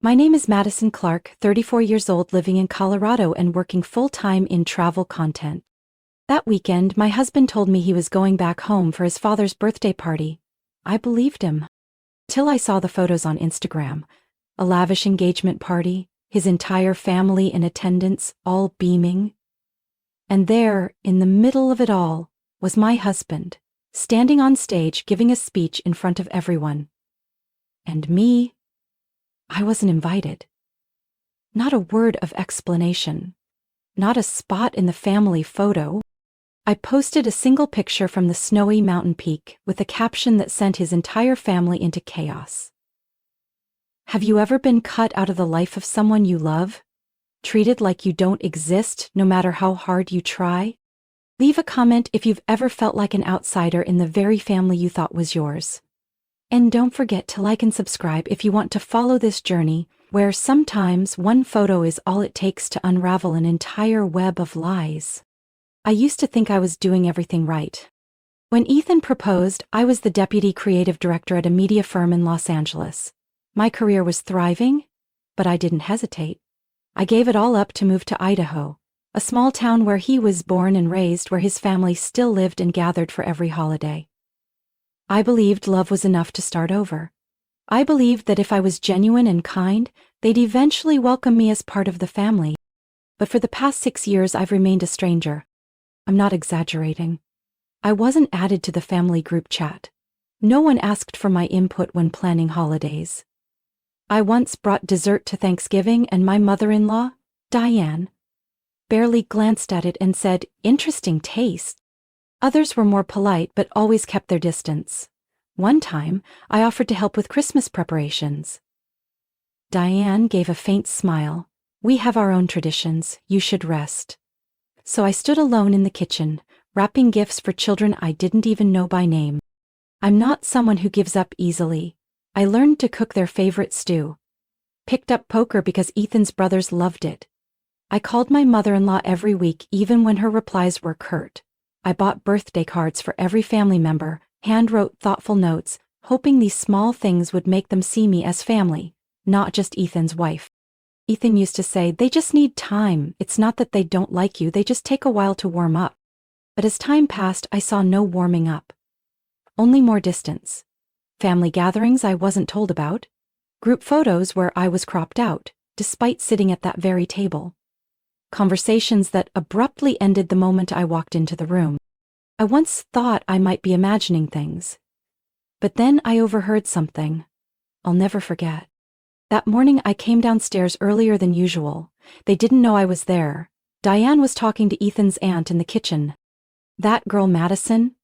My name is Madison Clark, 34 years old, living in Colorado and working full-time in travel content. That weekend, my husband told me he was going back home for his father's birthday party. I believed him. Till I saw the photos on Instagram. A lavish engagement party, his entire family in attendance, all beaming. And there, in the middle of it all, was my husband, standing on stage giving a speech in front of everyone. And me, I wasn't invited. Not a word of explanation. Not a spot in the family photo. I posted a single picture from the snowy mountain peak with a caption that sent his entire family into chaos. Have you ever been cut out of the life of someone you love? Treated like you don't exist no matter how hard you try? Leave a comment if you've ever felt like an outsider in the very family you thought was yours. And don't forget to like and subscribe if you want to follow this journey, where sometimes one photo is all it takes to unravel an entire web of lies. I used to think I was doing everything right. When Ethan proposed, I was the deputy creative director at a media firm in Los Angeles. My career was thriving, but I didn't hesitate. I gave it all up to move to Idaho, a small town where he was born and raised, where his family still lived and gathered for every holiday. I believed love was enough to start over. I believed that if I was genuine and kind, they'd eventually welcome me as part of the family. But for the past 6 years, I've remained a stranger. I'm not exaggerating. I wasn't added to the family group chat. No one asked for my input when planning holidays. I once brought dessert to Thanksgiving and my mother-in-law, Diane, barely glanced at it and said, "Interesting taste." Others were more polite but always kept their distance. One time, I offered to help with Christmas preparations. Diane gave a faint smile. "We have our own traditions, you should rest." So I stood alone in the kitchen, wrapping gifts for children I didn't even know by name. I'm not someone who gives up easily. I learned to cook their favorite stew. Picked up poker because Ethan's brothers loved it. I called my mother-in-law every week even when her replies were curt. I bought birthday cards for every family member, hand-wrote thoughtful notes, hoping these small things would make them see me as family, not just Ethan's wife. Ethan used to say, "They just need time. It's not that they don't like you, they just take a while to warm up." But as time passed, I saw no warming up. Only more distance. Family gatherings I wasn't told about. Group photos where I was cropped out, despite sitting at that very table. Conversations that abruptly ended the moment I walked into the room. I once thought I might be imagining things. But then I overheard something I'll never forget. That morning I came downstairs earlier than usual. They didn't know I was there. Diane was talking to Ethan's aunt in the kitchen. "That girl Madison?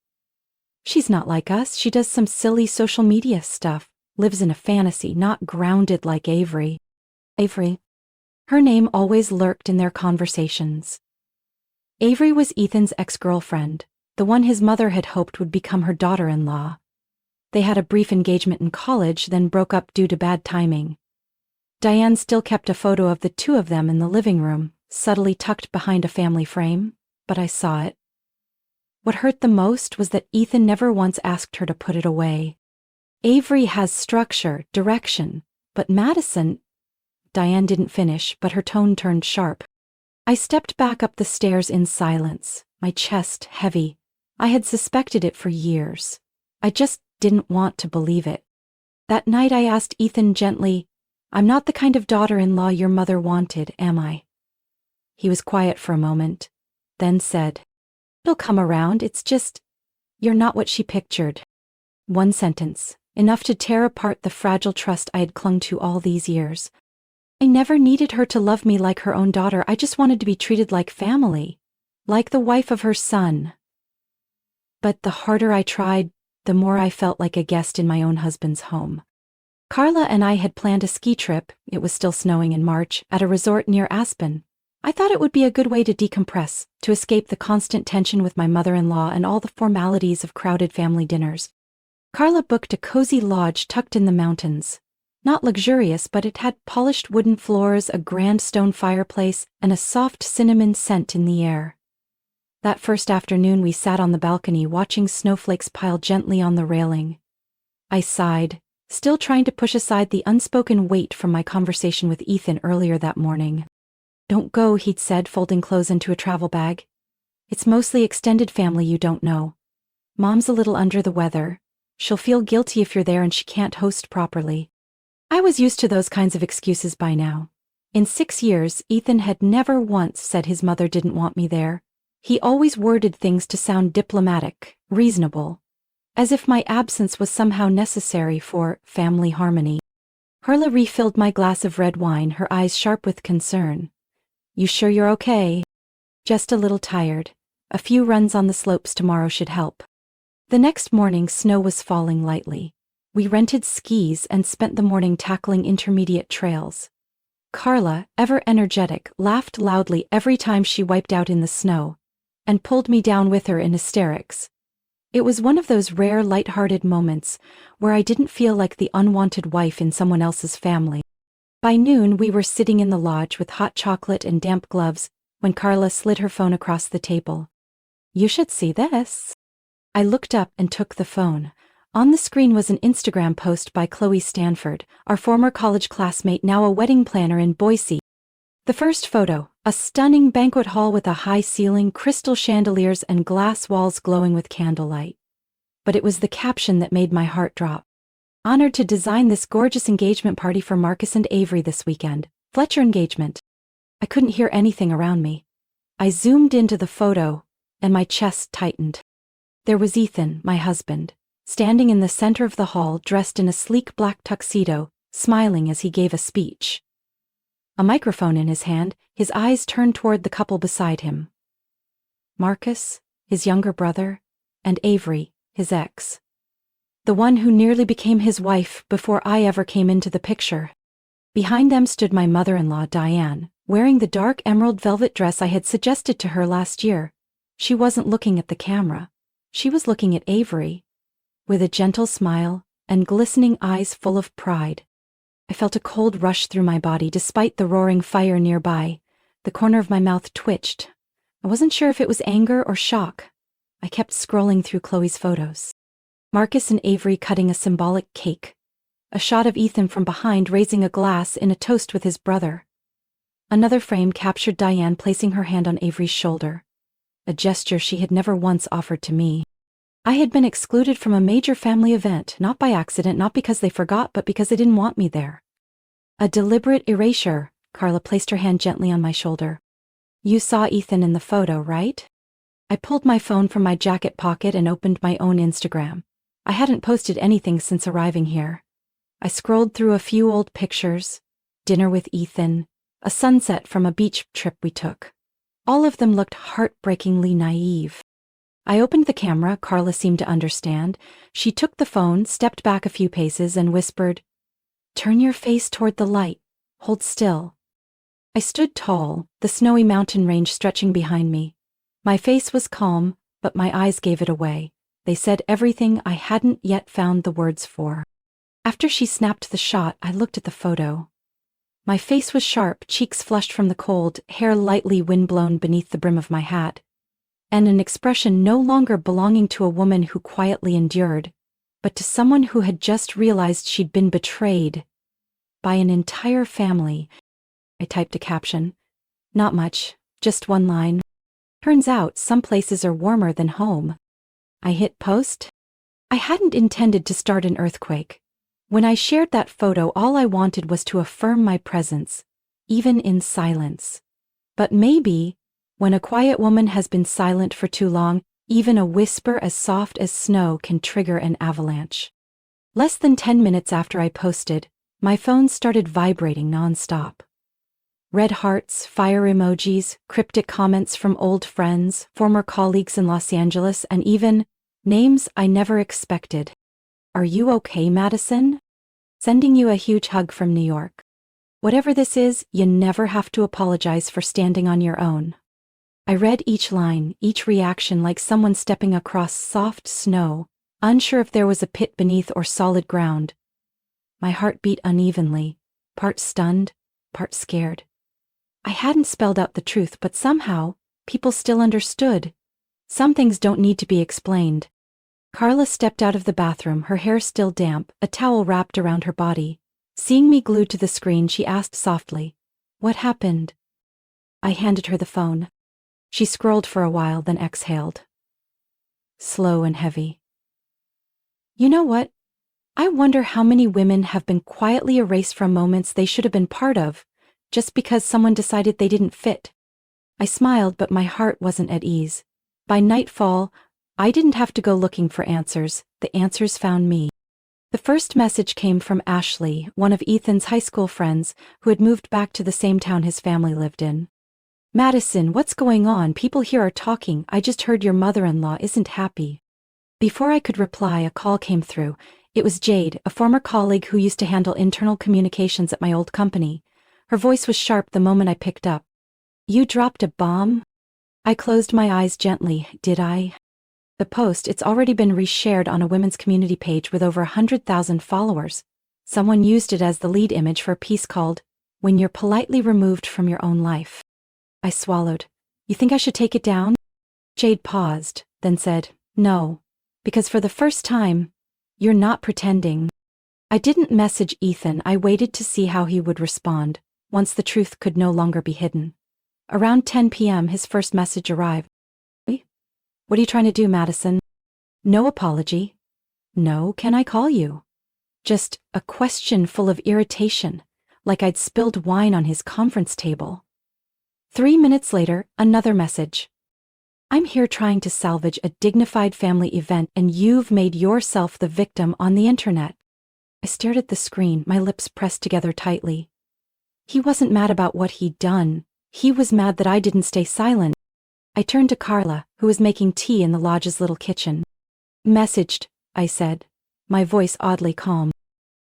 She's not like us. She does some silly social media stuff, lives in a fantasy, not grounded like Avery." Avery. Her name always lurked in their conversations. Avery was Ethan's ex-girlfriend, the one his mother had hoped would become her daughter-in-law. They had a brief engagement in college, then broke up due to bad timing. Diane still kept a photo of the two of them in the living room, subtly tucked behind a family frame, but I saw it. What hurt the most was that Ethan never once asked her to put it away. Avery has structure, direction, but Madison... Diane didn't finish, but her tone turned sharp. I stepped back up the stairs in silence, my chest heavy. I had suspected it for years. I just didn't want to believe it. That night I asked Ethan gently, "I'm not the kind of daughter-in-law your mother wanted, am I?" He was quiet for a moment, then said, "It'll come around, it's just, you're not what she pictured." One sentence, enough to tear apart the fragile trust I had clung to all these years. I never needed her to love me like her own daughter. I just wanted to be treated like family, like the wife of her son. But the harder I tried, the more I felt like a guest in my own husband's home. Carla and I had planned a ski trip, it was still snowing in March, at a resort near Aspen. I thought it would be a good way to decompress, to escape the constant tension with my mother-in-law and all the formalities of crowded family dinners. Carla booked a cozy lodge tucked in the mountains. Not luxurious, but it had polished wooden floors, a grand stone fireplace, and a soft cinnamon scent in the air. That first afternoon we sat on the balcony watching snowflakes pile gently on the railing. I sighed, still trying to push aside the unspoken weight from my conversation with Ethan earlier that morning. "Don't go," he'd said, folding clothes into a travel bag. "It's mostly extended family you don't know. Mom's a little under the weather. She'll feel guilty if you're there and she can't host properly." I was used to those kinds of excuses by now. In 6 years, Ethan had never once said his mother didn't want me there. He always worded things to sound diplomatic, reasonable, as if my absence was somehow necessary for family harmony. Carla refilled my glass of red wine, her eyes sharp with concern. "You sure you're okay?" "Just a little tired. A few runs on the slopes tomorrow should help." The next morning, snow was falling lightly. We rented skis and spent the morning tackling intermediate trails. Carla, ever energetic, laughed loudly every time she wiped out in the snow, and pulled me down with her in hysterics. It was one of those rare light-hearted moments where I didn't feel like the unwanted wife in someone else's family. By noon, we were sitting in the lodge with hot chocolate and damp gloves when Carla slid her phone across the table. "You should see this." I looked up and took the phone. On the screen was an Instagram post by Chloe Stanford, our former college classmate, now a wedding planner in Boise. The first photo, a stunning banquet hall with a high ceiling, crystal chandeliers, and glass walls glowing with candlelight. But it was the caption that made my heart drop. "Honored to design this gorgeous engagement party for Marcus and Avery this weekend. Fletcher engagement." I couldn't hear anything around me. I zoomed into the photo, and my chest tightened. There was Ethan, my husband, standing in the center of the hall, dressed in a sleek black tuxedo, smiling as he gave a speech. A microphone in his hand, his eyes turned toward the couple beside him. Marcus, his younger brother, and Avery, his ex. The one who nearly became his wife before I ever came into the picture. Behind them stood my mother-in-law, Diane, wearing the dark emerald velvet dress I had suggested to her last year. She wasn't looking at the camera. She was looking at Avery, with a gentle smile and glistening eyes full of pride. I felt a cold rush through my body despite the roaring fire nearby. The corner of my mouth twitched. I wasn't sure if it was anger or shock. I kept scrolling through Chloe's photos. Marcus and Avery cutting a symbolic cake. A shot of Ethan from behind raising a glass in a toast with his brother. Another frame captured Diane placing her hand on Avery's shoulder. A gesture she had never once offered to me. I had been excluded from a major family event, not by accident, not because they forgot, but because they didn't want me there. A deliberate erasure. Carla placed her hand gently on my shoulder. "You saw Ethan in the photo, right?" I pulled my phone from my jacket pocket and opened my own Instagram. I hadn't posted anything since arriving here. I scrolled through a few old pictures, dinner with Ethan, a sunset from a beach trip we took. All of them looked heartbreakingly naive. I opened the camera. Carla seemed to understand. She took the phone, stepped back a few paces, and whispered, "Turn your face toward the light. Hold still." I stood tall, the snowy mountain range stretching behind me. My face was calm, but my eyes gave it away. They said everything I hadn't yet found the words for. After she snapped the shot, I looked at the photo. My face was sharp, cheeks flushed from the cold, hair lightly windblown beneath the brim of my hat, and an expression no longer belonging to a woman who quietly endured, but to someone who had just realized she'd been betrayed by an entire family. I typed a caption. Not much, just one line. "Turns out some places are warmer than home." I hit post. I hadn't intended to start an earthquake. When I shared that photo, all I wanted was to affirm my presence, even in silence. But maybe, when a quiet woman has been silent for too long, even a whisper as soft as snow can trigger an avalanche. Less than 10 minutes after I posted, my phone started vibrating nonstop. Red hearts, fire emojis, cryptic comments from old friends, former colleagues in Los Angeles, and even names I never expected. "Are you okay, Madison? Sending you a huge hug from New York. Whatever this is, you never have to apologize for standing on your own." I read each line, each reaction like someone stepping across soft snow, unsure if there was a pit beneath or solid ground. My heart beat unevenly, part stunned, part scared. I hadn't spelled out the truth, but somehow, people still understood. Some things don't need to be explained. Carla stepped out of the bathroom, her hair still damp, a towel wrapped around her body. Seeing me glued to the screen, she asked softly, "What happened?" I handed her the phone. She scrolled for a while, then exhaled. Slow and heavy. "You know what? I wonder how many women have been quietly erased from moments they should have been part of, just because someone decided they didn't fit." I smiled, but my heart wasn't at ease. By nightfall, I didn't have to go looking for answers. The answers found me. The first message came from Ashley, one of Ethan's high school friends, who had moved back to the same town his family lived in. "Madison, what's going on? People here are talking. I just heard your mother-in-law isn't happy." Before I could reply, a call came through. It was Jade, a former colleague who used to handle internal communications at my old company. Her voice was sharp the moment I picked up. "You dropped a bomb?" I closed my eyes gently. Did I? The post, it's already been reshared on a women's community page with over 100,000 followers. Someone used it as the lead image for a piece called, "When You're Politely Removed from Your Own Life." I swallowed. "You think I should take it down?" Jade paused, then said, "No, because for the first time, you're not pretending." I didn't message Ethan. I waited to see how he would respond, once the truth could no longer be hidden. Around 10 p.m., his first message arrived. "What are you trying to do, Madison?" No apology. No, can I call you? Just a question full of irritation, like I'd spilled wine on his conference table. 3 minutes later, another message. "I'm here trying to salvage a dignified family event and you've made yourself the victim on the internet." I stared at the screen, my lips pressed together tightly. He wasn't mad about what he'd done. He was mad that I didn't stay silent. I turned to Carla, who was making tea in the lodge's little kitchen. "Messaged," I said, my voice oddly calm.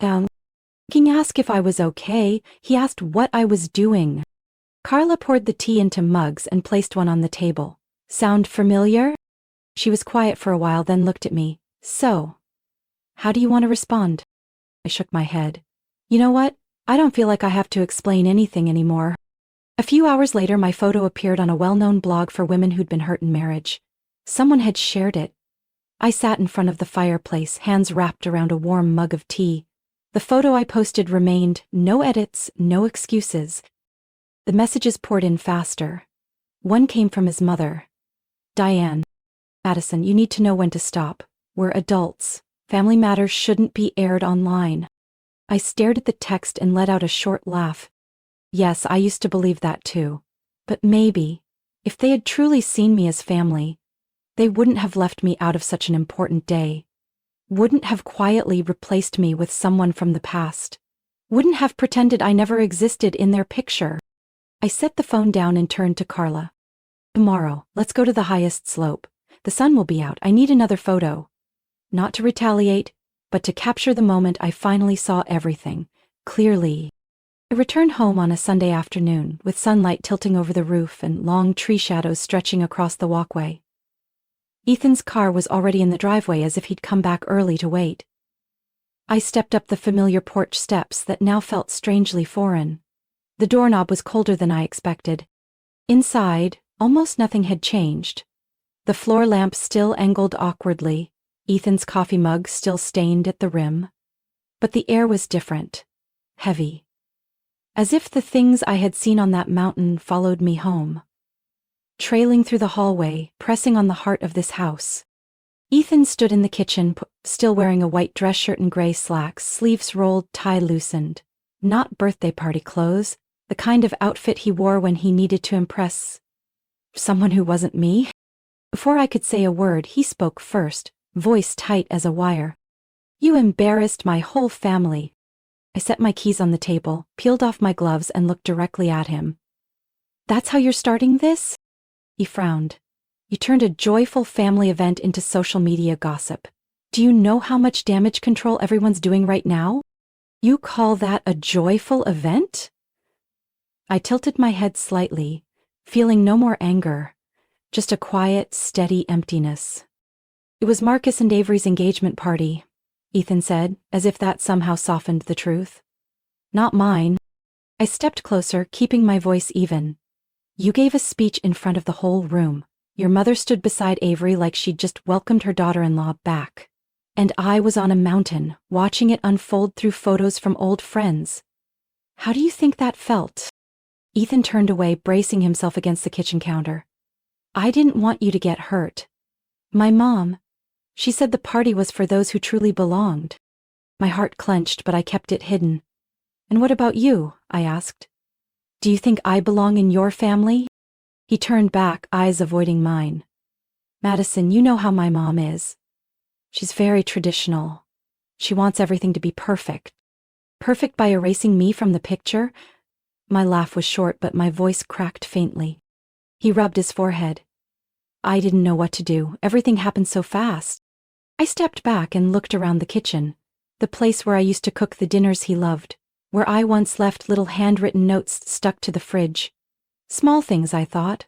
King asked if I was okay. He asked what I was doing." Carla poured the tea into mugs and placed one on the table. "Sound familiar?" She was quiet for a while, then looked at me. "So, how do you want to respond?" I shook my head. "You know what? I don't feel like I have to explain anything anymore." A few hours later, my photo appeared on a well-known blog for women who'd been hurt in marriage. Someone had shared it. I sat in front of the fireplace, hands wrapped around a warm mug of tea. The photo I posted remained, no edits, no excuses. The messages poured in faster. One came from his mother. "Diane, Madison, you need to know when to stop. We're adults. Family matters shouldn't be aired online." I stared at the text and let out a short laugh. Yes, I used to believe that too. But maybe, if they had truly seen me as family, they wouldn't have left me out of such an important day. Wouldn't have quietly replaced me with someone from the past. Wouldn't have pretended I never existed in their picture. I set the phone down and turned to Carla. "Tomorrow, let's go to the highest slope. The sun will be out. I need another photo. Not to retaliate, but to capture the moment I finally saw everything, clearly." I returned home on a Sunday afternoon, with sunlight tilting over the roof and long tree shadows stretching across the walkway. Ethan's car was already in the driveway, as if he'd come back early to wait. I stepped up the familiar porch steps that now felt strangely foreign. The doorknob was colder than I expected. Inside, almost nothing had changed. The floor lamp still angled awkwardly, Ethan's coffee mug still stained at the rim. But the air was different, heavy. As if the things I had seen on that mountain followed me home. Trailing through the hallway, pressing on the heart of this house. Ethan stood in the kitchen, still wearing a white dress shirt and gray slacks, sleeves rolled, tie loosened. Not birthday party clothes, the kind of outfit he wore when he needed to impress someone who wasn't me. Before I could say a word, he spoke first, voice tight as a wire. "You embarrassed my whole family." I set my keys on the table, peeled off my gloves, and looked directly at him. "That's how you're starting this?" He frowned. "You turned a joyful family event into social media gossip. Do you know how much damage control everyone's doing right now? You call that a joyful event?" I tilted my head slightly, feeling no more anger, just a quiet, steady emptiness. "It was Marcus and Avery's engagement party," Ethan said, as if that somehow softened the truth. "Not mine." I stepped closer, keeping my voice even. "You gave a speech in front of the whole room. Your mother stood beside Avery like she'd just welcomed her daughter-in-law back. And I was on a mountain, watching it unfold through photos from old friends. How do you think that felt? Ethan turned away, bracing himself against the kitchen counter. I didn't want you to get hurt. My mom, she said the party was for those who truly belonged. My heart clenched, but I kept it hidden. And what about you? I asked. Do you think I belong in your family? He turned back, eyes avoiding mine. Madison, you know how my mom is. She's very traditional. She wants everything to be perfect. Perfect by erasing me from the picture? My laugh was short, but my voice cracked faintly. He rubbed his forehead. I didn't know what to do. Everything happened so fast. I stepped back and looked around the kitchen, the place where I used to cook the dinners he loved, where I once left little handwritten notes stuck to the fridge. Small things, I thought,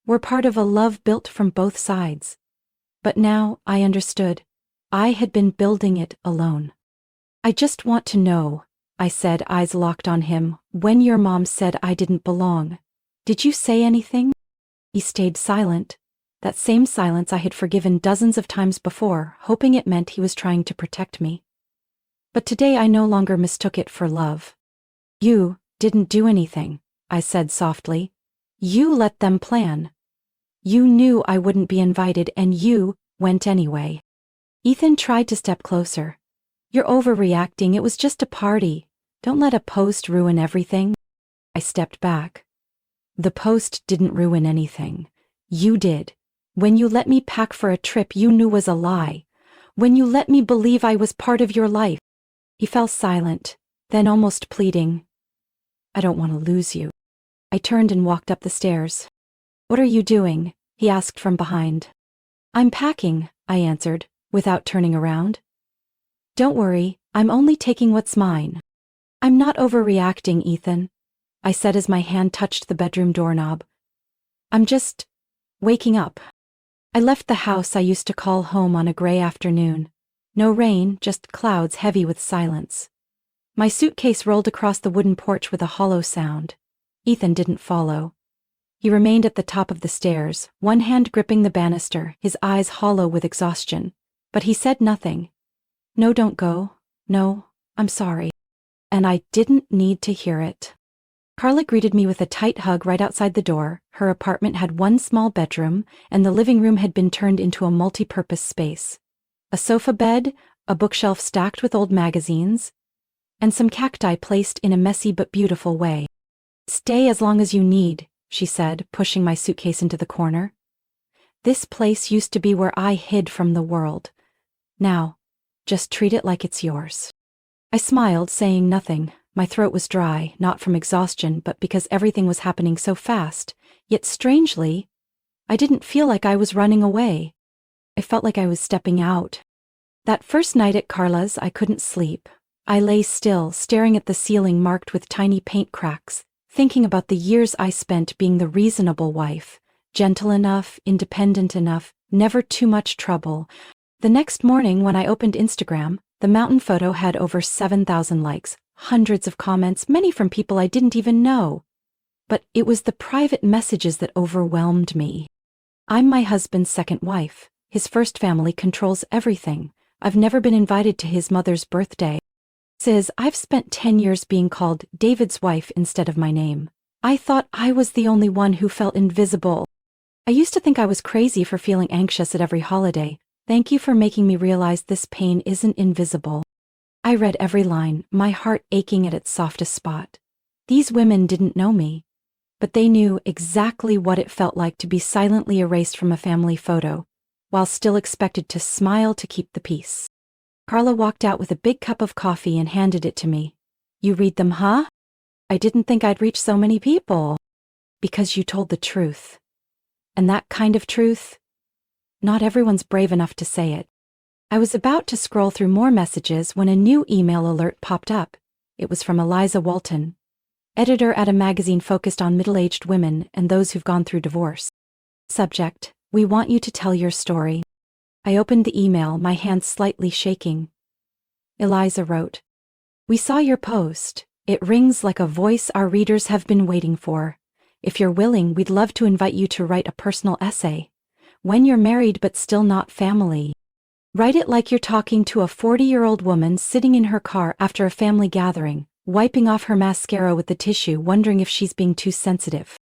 were part of a love built from both sides. But now I understood. I had been building it alone. I just want to know, I said, eyes locked on him, when your mom said I didn't belong. Did you say anything? He stayed silent. That same silence I had forgiven dozens of times before, hoping it meant he was trying to protect me. But today I no longer mistook it for love. You didn't do anything, I said softly. You let them plan. You knew I wouldn't be invited and you went anyway. Ethan tried to step closer. You're overreacting, it was just a party. Don't let a post ruin everything. I stepped back. The post didn't ruin anything. You did. When you let me pack for a trip you knew was a lie. When you let me believe I was part of your life. He fell silent, then almost pleading. I don't want to lose you. I turned and walked up the stairs. What are you doing? He asked from behind. I'm packing, I answered, without turning around. Don't worry, I'm only taking what's mine. I'm not overreacting, Ethan, I said as my hand touched the bedroom doorknob. I'm just waking up. I left the house I used to call home on a gray afternoon. No rain, just clouds heavy with silence. My suitcase rolled across the wooden porch with a hollow sound. Ethan didn't follow. He remained at the top of the stairs, one hand gripping the banister, his eyes hollow with exhaustion. But he said nothing. No, don't go. No, I'm sorry. And I didn't need to hear it. Carla greeted me with a tight hug right outside the door. Her apartment had one small bedroom, and the living room had been turned into a multi-purpose space. A sofa bed, a bookshelf stacked with old magazines, and some cacti placed in a messy but beautiful way. Stay as long as you need, she said, pushing my suitcase into the corner. This place used to be where I hid from the world. Now, just treat it like it's yours. I smiled, saying nothing. My throat was dry, not from exhaustion, but because everything was happening so fast. Yet strangely, I didn't feel like I was running away. I felt like I was stepping out. That first night at Carla's, I couldn't sleep. I lay still, staring at the ceiling marked with tiny paint cracks, thinking about the years I spent being the reasonable wife, gentle enough, independent enough, never too much trouble. The next morning when I opened Instagram, the mountain photo had over 7,000 likes, hundreds of comments, many from people I didn't even know. But it was the private messages that overwhelmed me. I'm my husband's second wife. His first family controls everything. I've never been invited to his mother's birthday. Says I've spent 10 years being called David's wife instead of my name. I thought I was the only one who felt invisible. I used to think I was crazy for feeling anxious at every holiday. Thank you for making me realize this pain isn't invisible. I read every line, my heart aching at its softest spot. These women didn't know me, but they knew exactly what it felt like to be silently erased from a family photo, while still expected to smile to keep the peace. Carla walked out with a big cup of coffee and handed it to me. You read them, huh? I didn't think I'd reach so many people. Because you told the truth. And that kind of truth, not everyone's brave enough to say it. I was about to scroll through more messages when a new email alert popped up. It was from Eliza Walton, editor at a magazine focused on middle-aged women and those who've gone through divorce. Subject: We want you to tell your story. I opened the email, my hands slightly shaking. Eliza wrote, We saw your post. It rings like a voice our readers have been waiting for. If you're willing, we'd love to invite you to write a personal essay. when you're married but still not family. Write it like you're talking to a 40-year-old woman sitting in her car after a family gathering, wiping off her mascara with the tissue, wondering if she's being too sensitive.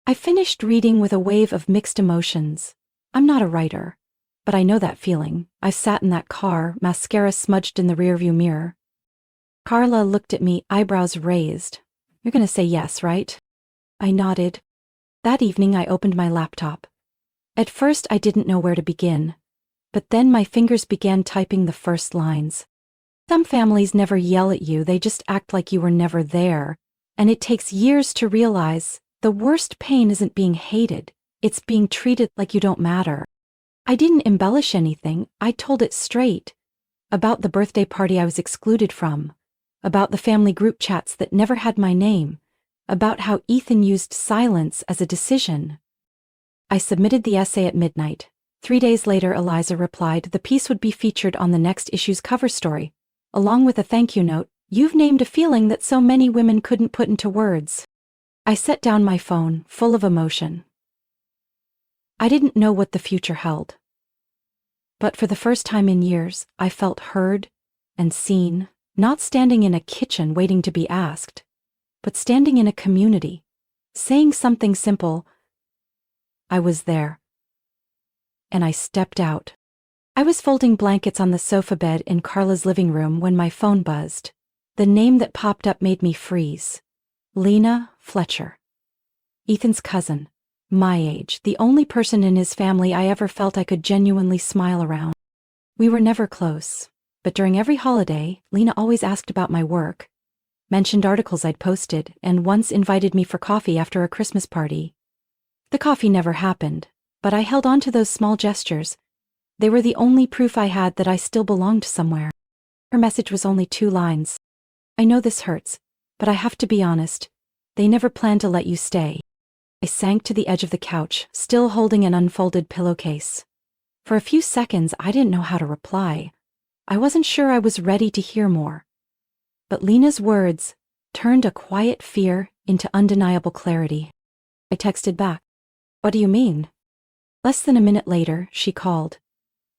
I finished reading with a wave of mixed emotions. I'm not a writer, but I know that feeling. I sat in that car, mascara smudged in the rearview mirror. Carla looked at me, eyebrows raised. You're gonna say yes, right? I nodded. That evening I opened my laptop. At first I didn't know where to begin, but then my fingers began typing the first lines. Some families never yell at you, they just act like you were never there, and it takes years to realize the worst pain isn't being hated, it's being treated like you don't matter. I didn't embellish anything, I told it straight. About the birthday party I was excluded from, about the family group chats that never had my name, about how Ethan used silence as a decision. I submitted the essay at midnight. 3 days later, Eliza replied the piece would be featured on the next issue's cover story, along with a thank you note. You've named a feeling that so many women couldn't put into words. I set down my phone, full of emotion. I didn't know what the future held. But for the first time in years, I felt heard and seen, not standing in a kitchen waiting to be asked, but standing in a community, saying something simple. I was there. And I stepped out. I was folding blankets on the sofa bed in Carla's living room when my phone buzzed. The name that popped up made me freeze. Lena Fletcher. Ethan's cousin. My age, the only person in his family I ever felt I could genuinely smile around. We were never close, but during every holiday, Lena always asked about my work, mentioned articles I'd posted, and once invited me for coffee after a Christmas party. The coffee never happened, but I held on to those small gestures. They were the only proof I had that I still belonged somewhere. Her message was only 2 lines. I know this hurts, but I have to be honest. They never planned to let you stay. I sank to the edge of the couch, still holding an unfolded pillowcase. For a few seconds, I didn't know how to reply. I wasn't sure I was ready to hear more. But Lena's words turned a quiet fear into undeniable clarity. I texted back. What do you mean? Less than a minute later, she called.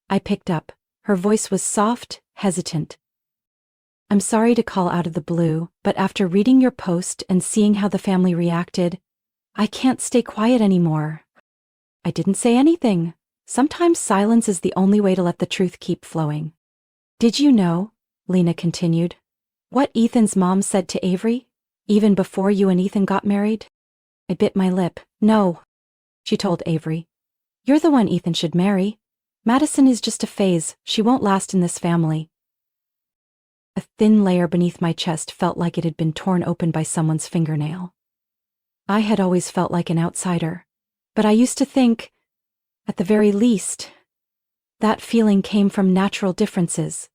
I picked up. Her voice was soft, hesitant. I'm sorry to call out of the blue, but after reading your post and seeing how the family reacted, I can't stay quiet anymore. I didn't say anything. Sometimes silence is the only way to let the truth keep flowing. Did you know, Lena continued, what Ethan's mom said to Avery, even before you and Ethan got married? I bit my lip. No, she told Avery. You're the one Ethan should marry. Madison is just a phase, she won't last in this family. A thin layer beneath my chest felt like it had been torn open by someone's fingernail. I had always felt like an outsider, but I used to think, at the very least, that feeling came from natural differences.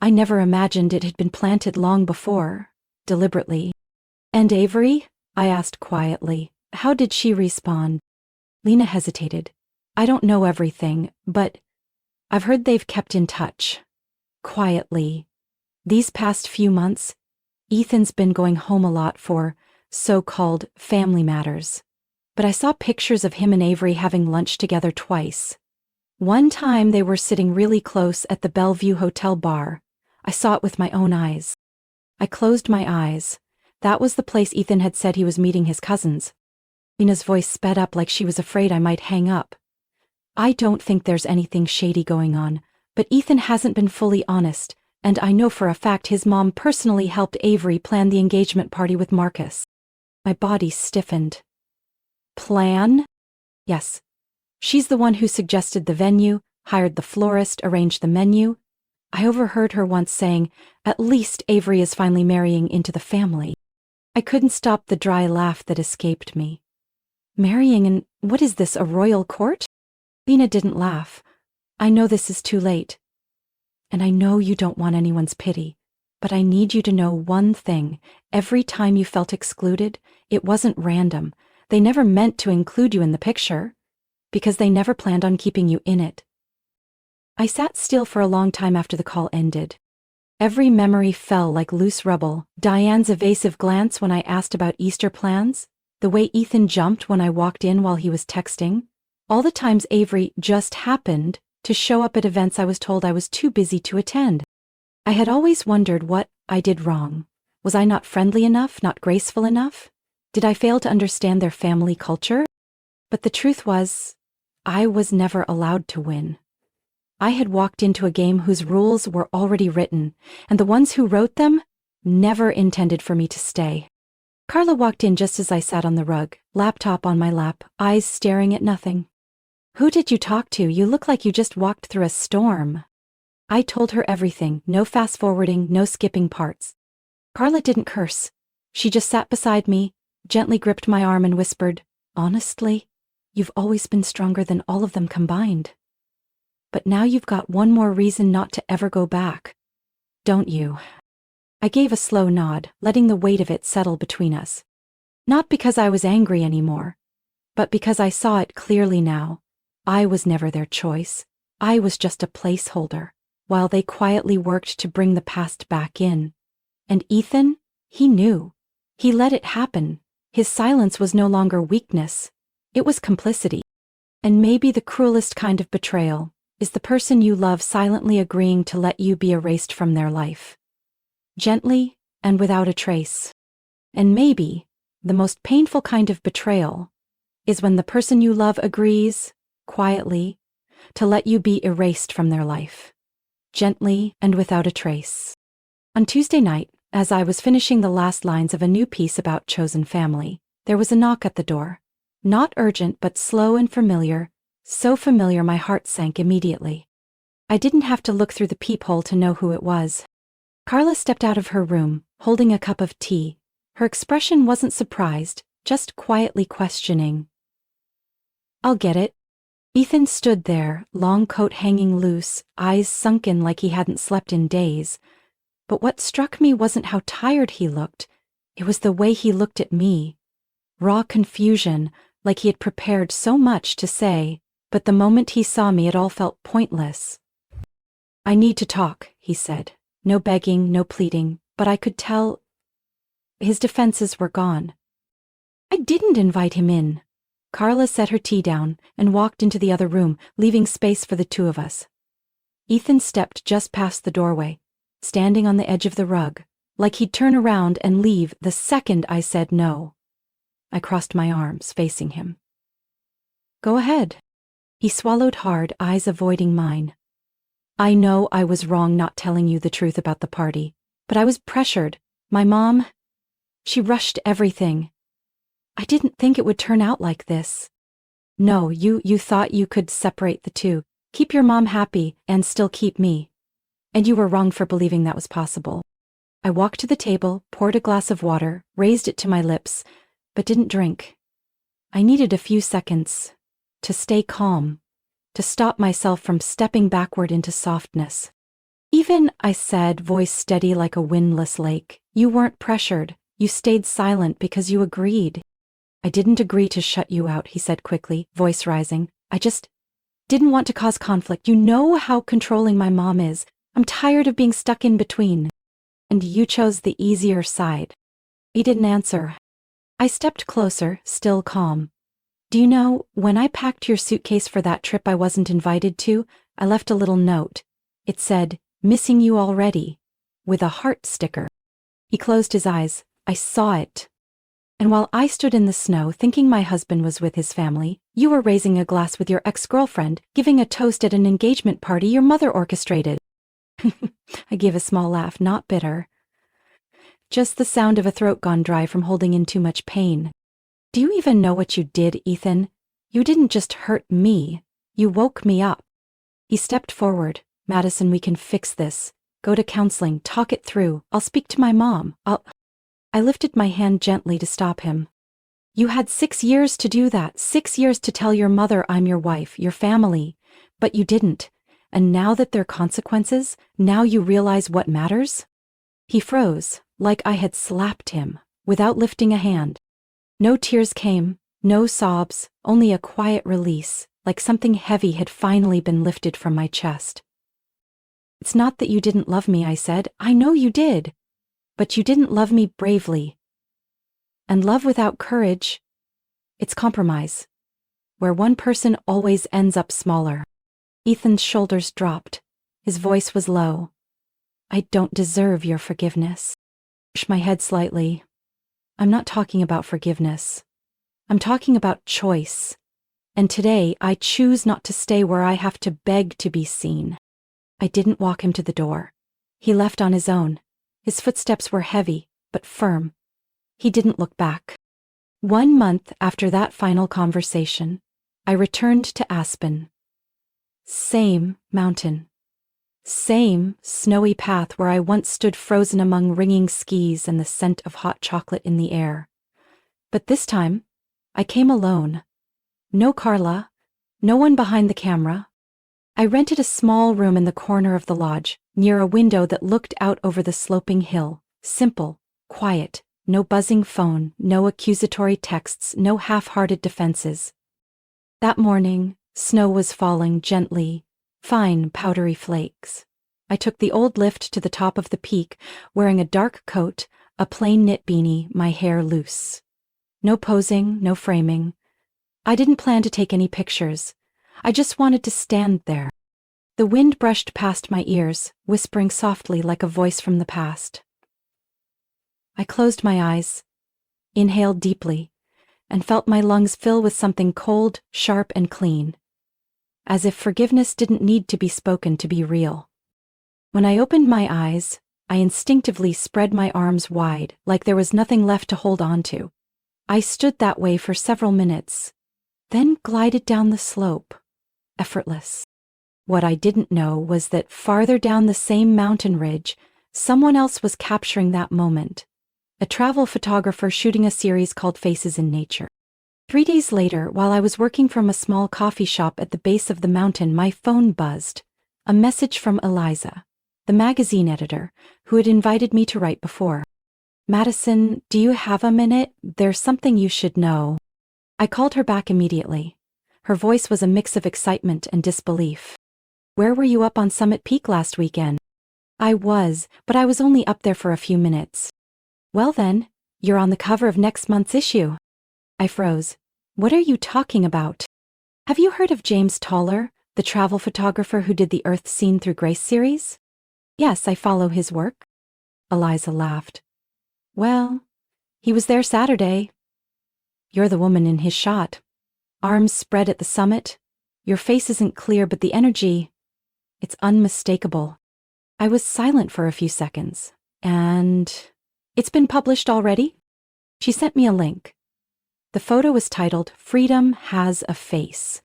I never imagined it had been planted long before, deliberately. And Avery? I asked quietly. How did she respond? Lena hesitated. I don't know everything, but I've heard they've kept in touch. Quietly. These past few months, Ethan's been going home a lot for so-called family matters. But I saw pictures of him and Avery having lunch together twice. One time they were sitting really close at the Bellevue Hotel bar. I saw it with my own eyes. I closed my eyes. That was the place Ethan had said he was meeting his cousins. Lena's voice sped up like she was afraid I might hang up. I don't think there's anything shady going on, but Ethan hasn't been fully honest, and I know for a fact his mom personally helped Avery plan the engagement party with Marcus. My body stiffened. Plan? Yes. She's the one who suggested the venue, hired the florist, arranged the menu. I overheard her once saying, at least Avery is finally marrying into the family. I couldn't stop the dry laugh that escaped me. Marrying in, what is this, a royal court? Lena didn't laugh. I know this is too late. And I know you don't want anyone's pity, but I need you to know one thing. Every time you felt excluded, it wasn't random. They never meant to include you in the picture, because they never planned on keeping you in it. I sat still for a long time after the call ended. Every memory fell like loose rubble. Diane's evasive glance when I asked about Easter plans, the way Ethan jumped when I walked in while he was texting, All the times Avery just happened to show up at events I was told I was too busy to attend. I had always wondered what I did wrong. Was I not friendly enough, not graceful enough? Did I fail to understand their family culture? But the truth was, I was never allowed to win. I had walked into a game whose rules were already written, and the ones who wrote them never intended for me to stay. Carla walked in just as I sat on the rug, laptop on my lap, eyes staring at nothing. "Who did you talk to? You look like you just walked through a storm." I told her everything, no fast-forwarding, no skipping parts. Carla didn't curse. She just sat beside me, gently gripped my arm and whispered, "Honestly, you've always been stronger than all of them combined. But now you've got one more reason not to ever go back. Don't you?" I gave a slow nod, letting the weight of it settle between us. Not because I was angry anymore, but because I saw it clearly now. I was never their choice. I was just a placeholder, while they quietly worked to bring the past back in. And Ethan, he knew. He let it happen. His silence was no longer weakness. It was complicity. And maybe the cruelest kind of betrayal is the person you love silently agreeing to let you be erased from their life. Gently and without a trace. And maybe the most painful kind of betrayal is when the person you love agrees, quietly, to let you be erased from their life. Gently and without a trace. On Tuesday night, as I was finishing the last lines of a new piece about chosen family, there was a knock at the door. Not urgent but slow and familiar, so familiar my heart sank immediately. I didn't have to look through the peephole to know who it was. Carla stepped out of her room, holding a cup of tea. Her expression wasn't surprised, just quietly questioning. "I'll get it." Ethan stood there, long coat hanging loose, eyes sunken like he hadn't slept in days. But what struck me wasn't how tired he looked, it was the way he looked at me. Raw confusion, like he had prepared so much to say, but the moment he saw me it all felt pointless. "I need to talk," he said. No begging, no pleading, but I could tell his defenses were gone. "I didn't invite him in." Carla set her tea down and walked into the other room, leaving space for the two of us. Ethan stepped just past the doorway, standing on the edge of the rug, like he'd turn around and leave the second I said no. I crossed my arms, facing him. "Go ahead." He swallowed hard, eyes avoiding mine. "I know I was wrong not telling you the truth about the party, but I was pressured. My mom, she rushed everything. I didn't think it would turn out like this." "No, you thought you could separate the two, keep your mom happy and still keep me. And you were wrong for believing that was possible." I walked to the table, poured a glass of water, raised it to my lips, but didn't drink. I needed a few seconds to stay calm, to stop myself from stepping backward into softness. "Even," I said, voice steady like a windless lake, "you weren't pressured. You stayed silent because you agreed." "I didn't agree to shut you out," he said quickly, voice rising. "I just didn't want to cause conflict. You know how controlling my mom is. I'm tired of being stuck in between. And you chose the easier side." He didn't answer. I stepped closer, still calm. "Do you know, when I packed your suitcase for that trip I wasn't invited to, I left a little note. It said, 'Missing you already,' with a heart sticker." He closed his eyes. I saw it. "And while I stood in the snow thinking my husband was with his family, you were raising a glass with your ex-girlfriend, giving a toast at an engagement party your mother orchestrated." I gave a small laugh, not bitter. Just the sound of a throat gone dry from holding in too much pain. "Do you even know what you did, Ethan? You didn't just hurt me, you woke me up." He stepped forward. "Madison, we can fix this. Go to counseling, talk it through. I'll speak to my mom. I lifted my hand gently to stop him. "You had 6 years to do that, 6 years to tell your mother I'm your wife, your family, but you didn't. And now that there are consequences, now you realize what matters?" He froze, like I had slapped him, without lifting a hand. No tears came, no sobs, only a quiet release, like something heavy had finally been lifted from my chest. "It's not that you didn't love me," I said. "I know you did. But you didn't love me bravely. And love without courage, it's compromise. where one person always ends up smaller. Ethan's shoulders dropped. His voice was low. I don't deserve your forgiveness. I pushed my head slightly. I'm not talking about forgiveness. I'm talking about choice. And today I choose not to stay where I have to beg to be seen. I didn't walk him to the door. He left on his own. His footsteps were heavy, but firm. He didn't look back. 1 month after that final conversation, I returned to Aspen. Same mountain. Same snowy path where I once stood frozen among ringing skis and the scent of hot chocolate in the air. But this time, I came alone. No Carla, no one behind the camera. I rented a small room in the corner of the lodge, near a window that looked out over the sloping hill. Simple, quiet, no buzzing phone, no accusatory texts, no half-hearted defenses. That morning, snow was falling gently, fine, powdery flakes. I took the old lift to the top of the peak, wearing a dark coat, a plain knit beanie, my hair loose. No posing, no framing. I didn't plan to take any pictures. I just wanted to stand there. The wind brushed past my ears, whispering softly like a voice from the past. I closed my eyes, inhaled deeply, and felt my lungs fill with something cold, sharp, and clean. As if forgiveness didn't need to be spoken to be real. When I opened my eyes, I instinctively spread my arms wide, like there was nothing left to hold on to. I stood that way for several minutes, then glided down the slope, effortless. What I didn't know was that farther down the same mountain ridge, someone else was capturing that moment. A travel photographer shooting a series called Faces in Nature. 3 days later, while I was working from a small coffee shop at the base of the mountain, my phone buzzed. A message from Eliza, the magazine editor, who had invited me to write before. Madison, do you have a minute? There's something you should know. I called her back immediately. Her voice was a mix of excitement and disbelief. Where were you up on Summit Peak last weekend? I was, but I was only up there for a few minutes. Well then, you're on the cover of next month's issue. I froze. What are you talking about? Have you heard of James Toller, the travel photographer who did the Earth Seen Through Grace series? Yes, I follow his work. Eliza laughed. Well, he was there Saturday. You're the woman in his shot. Arms spread at the summit. Your face isn't clear, but the energy, it's unmistakable. I was silent for a few seconds. And it's been published already? She sent me a link. The photo was titled, Freedom Has a Face.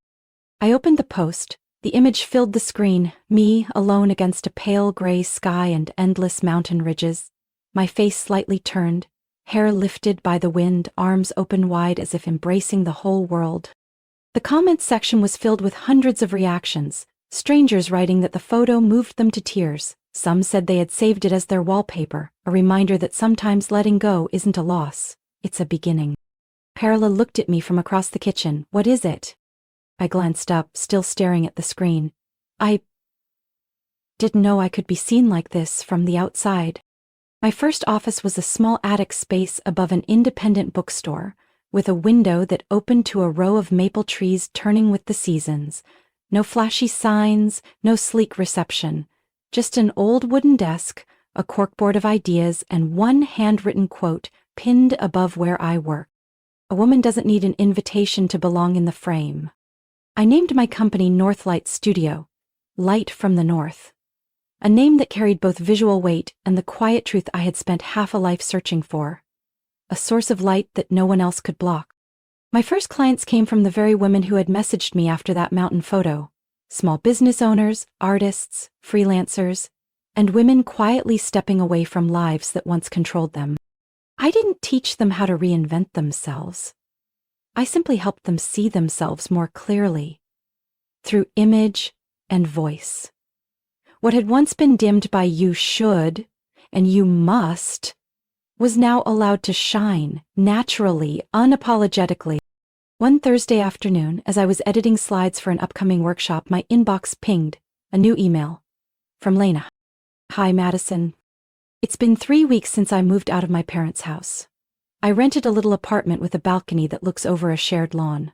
I opened the post. The image filled the screen, me alone against a pale gray sky and endless mountain ridges. My face slightly turned, hair lifted by the wind, arms open wide as if embracing the whole world. The comments section was filled with hundreds of reactions, strangers writing that the photo moved them to tears. Some said they had saved it as their wallpaper, a reminder that sometimes letting go isn't a loss, it's a beginning. Perla looked at me from across the kitchen. What is it? I glanced up, still staring at the screen. I didn't know I could be seen like this from the outside. My first office was a small attic space above an independent bookstore, with a window that opened to a row of maple trees turning with the seasons. No flashy signs, no sleek reception. Just an old wooden desk, a corkboard of ideas, and one handwritten quote pinned above where I work. A woman doesn't need an invitation to belong in the frame. I named my company Northlight Studio, Light from the North. A name that carried both visual weight and the quiet truth I had spent half a life searching for. A source of light that no one else could block. My first clients came from the very women who had messaged me after that mountain photo. Small business owners, artists, freelancers, and women quietly stepping away from lives that once controlled them. I didn't teach them how to reinvent themselves. I simply helped them see themselves more clearly, through image and voice. What had once been dimmed by you should and you must was now allowed to shine, naturally, unapologetically. One Thursday afternoon, as I was editing slides for an upcoming workshop, my inbox pinged, a new email. From Lena. Hi, Madison. It's been 3 weeks since I moved out of my parents' house. I rented a little apartment with a balcony that looks over a shared lawn.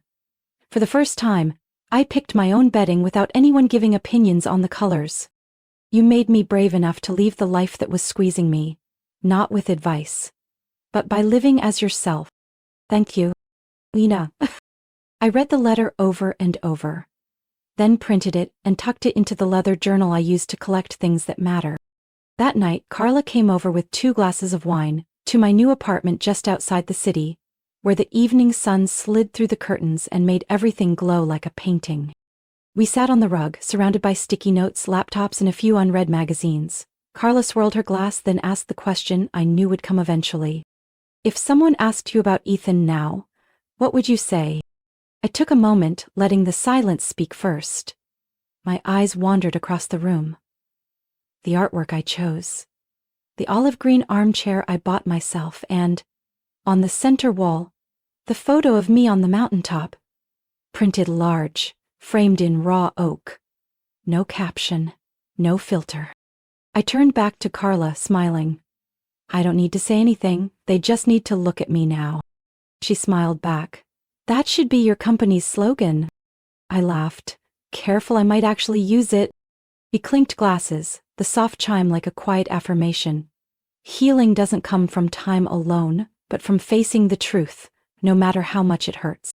For the first time, I picked my own bedding without anyone giving opinions on the colors. You made me brave enough to leave the life that was squeezing me, not with advice, but by living as yourself. Thank you, Lena. I read the letter over and over, then printed it and tucked it into the leather journal I used to collect things that matter. That night, Carla came over with 2 glasses of wine to my new apartment just outside the city, where the evening sun slid through the curtains and made everything glow like a painting. We sat on the rug, surrounded by sticky notes, laptops, and a few unread magazines. Carla swirled her glass, then asked the question I knew would come eventually. If someone asked you about Ethan now, what would you say? I took a moment, letting the silence speak first. My eyes wandered across the room. The artwork I chose. The olive green armchair I bought myself, and, on the center wall, the photo of me on the mountaintop, printed large, framed in raw oak. No caption, no filter. I turned back to Carla, smiling. I don't need to say anything, they just need to look at me now. She smiled back. That should be your company's slogan. I laughed. Careful, I might actually use it. We clinked glasses, the soft chime like a quiet affirmation. Healing doesn't come from time alone, but from facing the truth, no matter how much it hurts.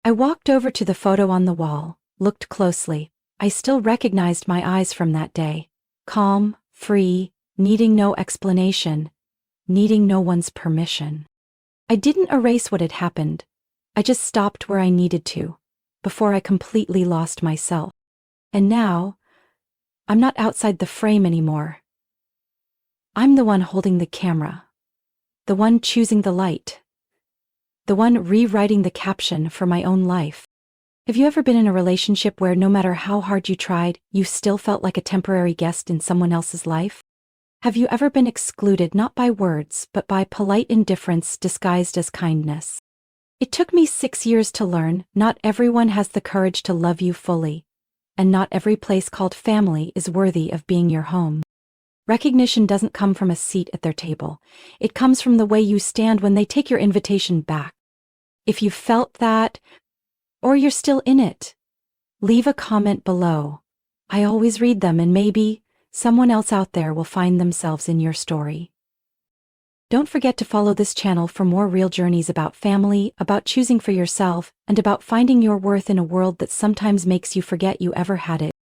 I walked over to the photo on the wall, looked closely. I still recognized my eyes from that day. Calm, free, needing no explanation, needing no one's permission. I didn't erase what had happened. I just stopped where I needed to, before I completely lost myself. And now, I'm not outside the frame anymore. I'm the one holding the camera, the one choosing the light, the one rewriting the caption for my own life. Have you ever been in a relationship where no matter how hard you tried, you still felt like a temporary guest in someone else's life? Have you ever been excluded not by words, but by polite indifference disguised as kindness? It took me 6 years to learn not everyone has the courage to love you fully, and not every place called family is worthy of being your home. Recognition doesn't come from a seat at their table. It comes from the way you stand when they take your invitation back. If you felt that, or you're still in it, leave a comment below. I always read them, and maybe someone else out there will find themselves in your story. Don't forget to follow this channel for more real journeys about family, about choosing for yourself, and about finding your worth in a world that sometimes makes you forget you ever had it.